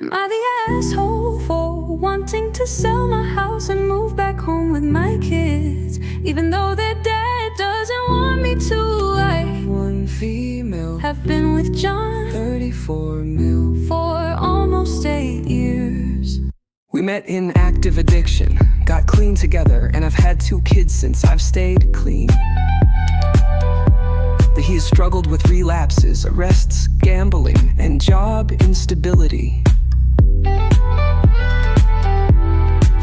Am I the asshole for wanting to sell my house and move back home with my kids, even though their dad doesn't want me to? I One female, have been with John 34 mil. for almost 8 years. We met in active addiction, got clean together, and I've had 2 kids since I've stayed clean. But he has struggled with relapses, arrests, gambling, and job instability.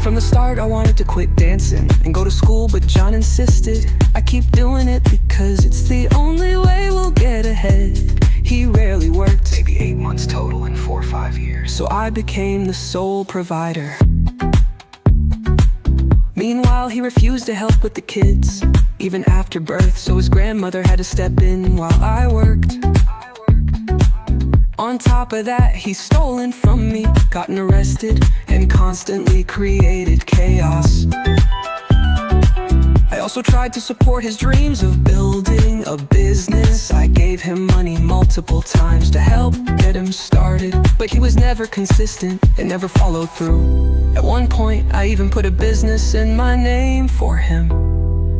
From the start I wanted to quit dancing and go to school, but John insisted I keep doing it because it's the only way we'll get ahead. He rarely worked, maybe 8 months total in 4 or 5 years. So I became the sole provider. Meanwhile, he refused to help with the kids, even after birth, so his grandmother had to step in while I worked. On top of that, he's stolen from me, gotten arrested, and constantly created chaos. I also tried to support his dreams of building a business. I gave him money multiple times to help get him started, but he was never consistent and never followed through. At one point, I even put a business in my name for him.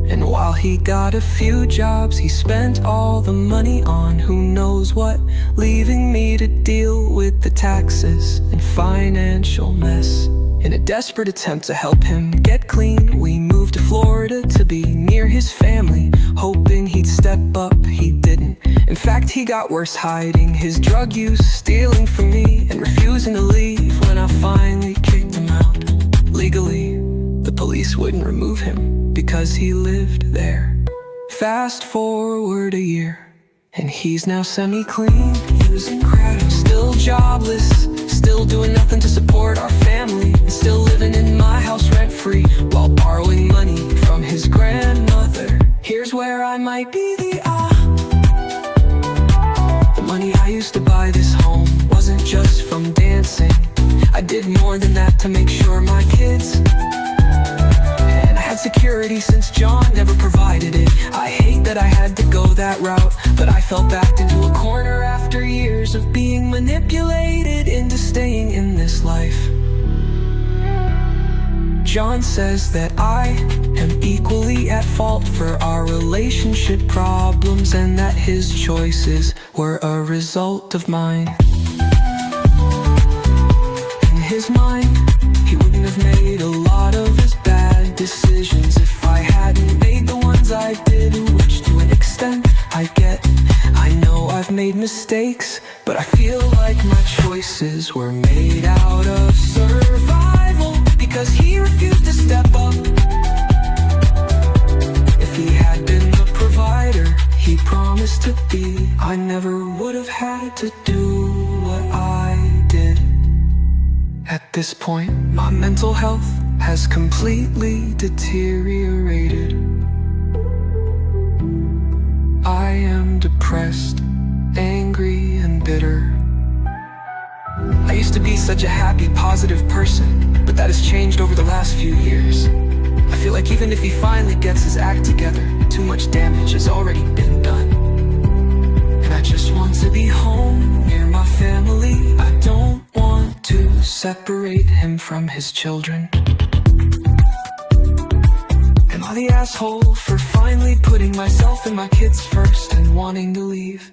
And while he got a few jobs, he spent all the money on who knows what, leaving me to deal with the taxes and financial mess. In a desperate attempt to help him get clean, we moved to Florida to be near his family, hoping he'd step up. He didn't. In fact, he got worse, hiding his drug use, stealing from me, and refusing to leave when I finally kicked him out. Legally, the police wouldn't remove him because he lived there. Fast forward a year, and he's now semi-clean, using crack, still jobless, still doing nothing to support our family, and still living in my house rent-free while borrowing money from his grandmother. Here's where I might be the money I used to buy this home wasn't just from dancing. I did more than that to make sure my kids had security, since John never provided it. I hate that I had to go that route, but I fell backed into a corner after years of being manipulated into staying in this life. John says that I am equally at fault for our relationship problems, and that his choices were a result of mine. In his mind, he wouldn't have made a lot of his bad decisions if I hadn't made the ones I did, which to an extent I get. I know I've made mistakes, but I feel like my choices were made out of survival, because he refused to step up. If he had been the provider he promised to be, I never would have had to do what I did. At this point, my mental health has completely deteriorated. I am depressed, angry, and bitter. I used to be such a happy, positive person, but that has changed over the last few years. I feel like even if he finally gets his act together, too much damage has already been done. And I just want to be home near my family. I don't want to separate him from his children. Am I the asshole for finally putting myself and my kids first and wanting to leave?